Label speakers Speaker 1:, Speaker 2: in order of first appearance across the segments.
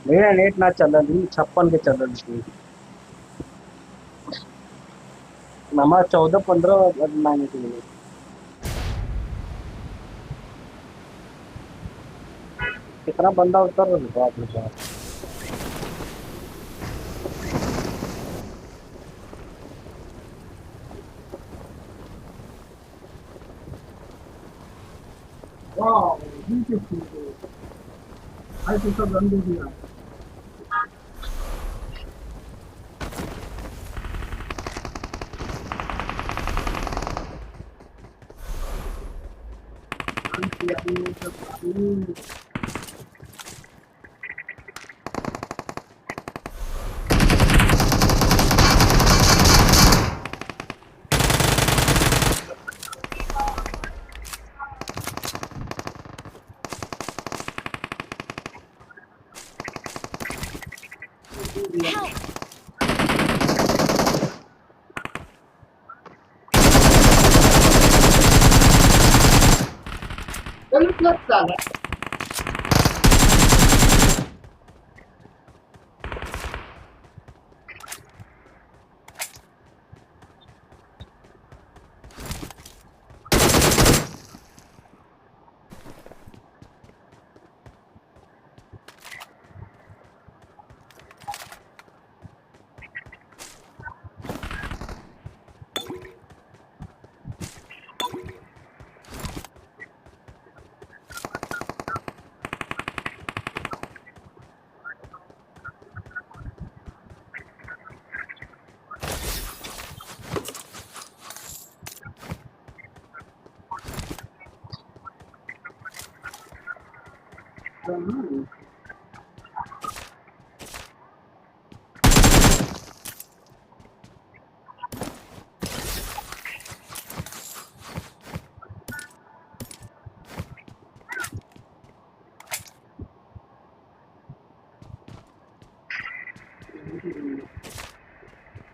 Speaker 1: मेरा नेट ना चल रही 56 के चल रही थी हमारा 14-15 महीने के लिए कितना बंदा उतर रहा है आपके पास
Speaker 2: Wow, beautiful. I took a run here.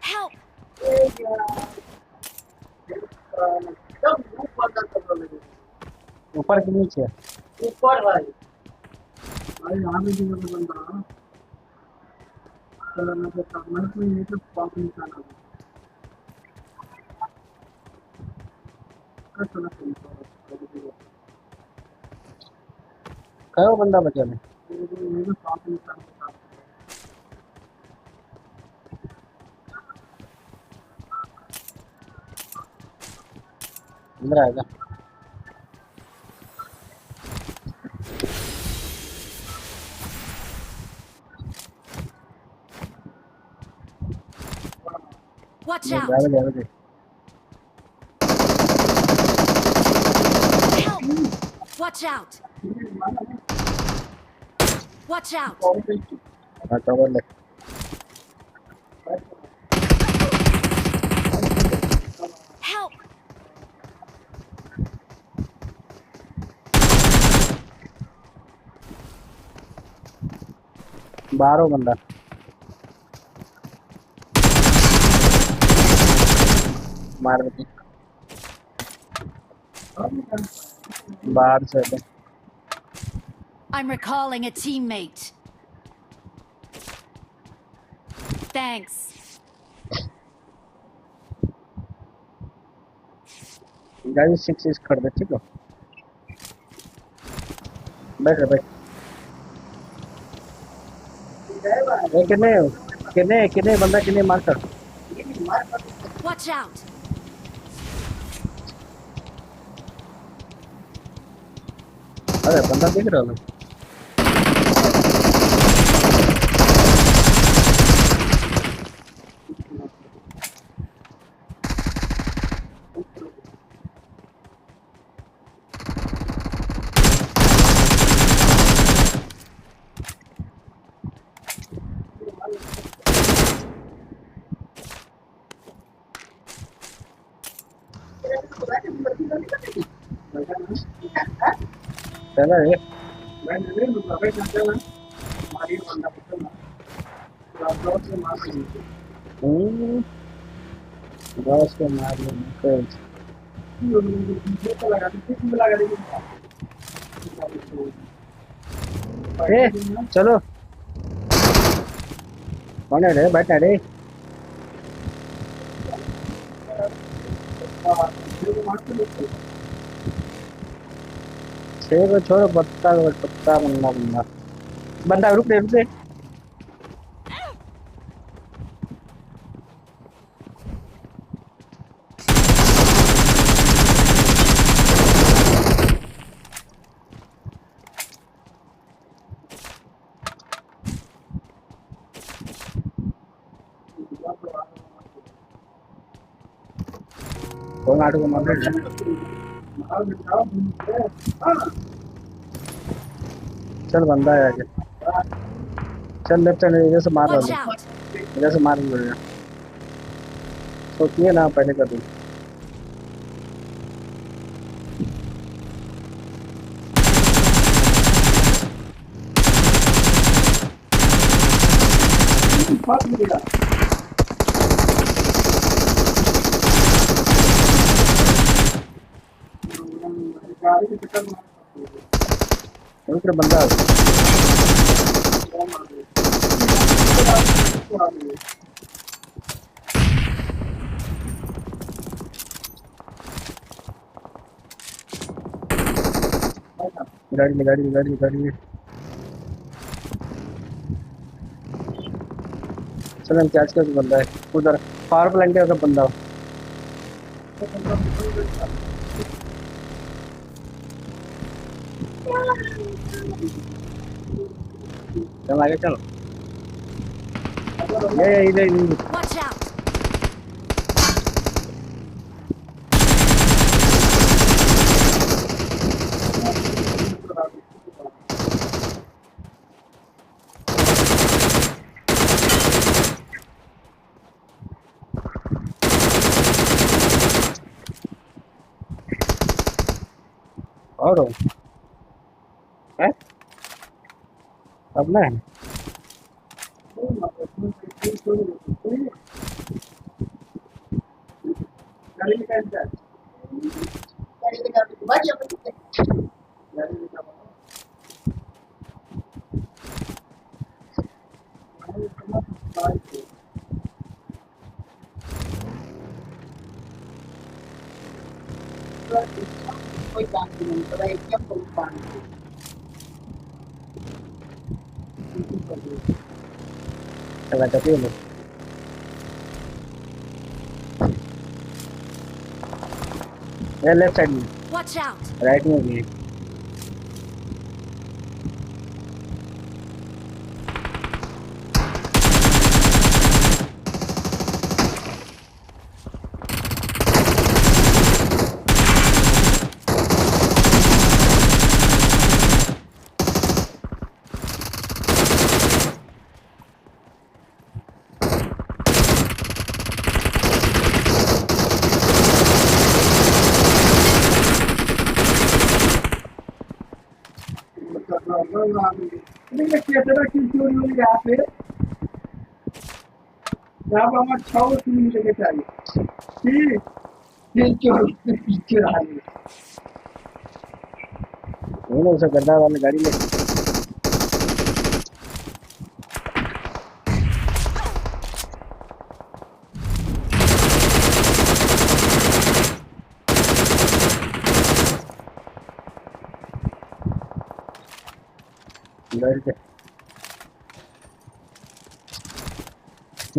Speaker 3: Help! Help!
Speaker 1: ऊपर के नीचे
Speaker 2: ऊपर भाई भाई यहाँ भी जो बंदा चला ना तो मैं कोई नहीं तो पाप निकाला कर चला
Speaker 1: कयो बंदा बचा है
Speaker 2: ये तो पाप निकाला
Speaker 1: अंदर आएगा
Speaker 3: Watch
Speaker 1: ये
Speaker 3: out!
Speaker 1: जावे जावे
Speaker 3: Help! Watch out! Watch out!
Speaker 1: हाँ कवर ले
Speaker 3: Help!
Speaker 1: बाहर हो बंदा मार दे बाहर से दे
Speaker 3: I'm recalling a teammate. Thanks.
Speaker 1: Guys 6 कर दे ठीक है बैठ बैठ ये कितने बंदा कितने मार कर
Speaker 3: Watch out!
Speaker 1: अरे बंदा दिख रहा है चला ये
Speaker 2: मैं नहीं लूँगा भाई चलते हैं हमारी बंदा पसंद है आप लोग से मार देंगे
Speaker 1: बस के मार लेंगे
Speaker 2: ये तो लगा देंगे
Speaker 1: ए चलो कौन है रे बैठा रे छह को छोड़ो पत्ता पत्ता बंदा बंदा बंदा रुक दे कौन आटो को मार रहा है चल बंदा है आगे चल लेफ्ट हैंड इधर से मार
Speaker 3: Watch
Speaker 1: रहा
Speaker 3: out!
Speaker 1: है इधर से मार रहा है सोचिए ना पहले कर दूं
Speaker 2: फंस गया गाड़ी के चक्कर में
Speaker 1: दूसरा बंदा गाड़ी चल हम कैच कर बंदा है उधर पावर प्लांट का बंदा चल आगे चल ये इधर
Speaker 3: Watch out!
Speaker 1: और है अब ना
Speaker 2: गाड़ी निकाल जा गाड़ी निकाल के भाई अपन गाड़ी निकाल कोई काम नहीं पड़ा एकदम कोई काम नहीं
Speaker 1: चला जाते हैं ये लेफ्ट साइड में
Speaker 3: Watch out!
Speaker 1: राइट में भी
Speaker 2: यहाँ पर हमारे 6 तीन जगह चाहिए ठीक पीछे आ रही
Speaker 1: वो ना उसे गड्ढा वाली गाड़ी में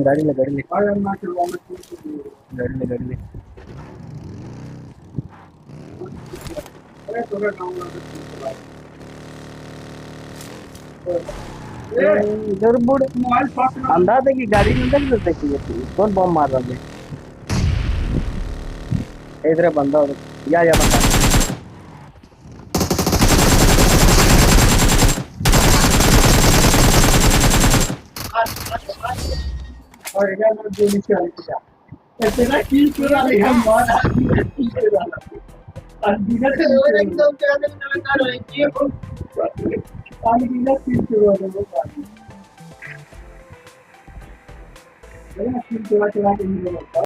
Speaker 1: गाड़ी ले
Speaker 2: अरे अम्मा के वो में
Speaker 1: गाड़ी ले
Speaker 2: अरे थोड़ा गाँव में
Speaker 1: इधर बुड़
Speaker 2: मोबाइल पास में
Speaker 1: अंदाज है कि गाड़ी में अंदर चलते चाहिए कौन बम मार रहा है इधर बंदा या बंदा
Speaker 2: और इधर में जो नीचे आ रही है तेरा की चुरा लिया मार पीछे वाला और बिना से एकदम के अंदर लगातार है कि पानी बिना की चुरा वो पानी बिना की चुरा के नहीं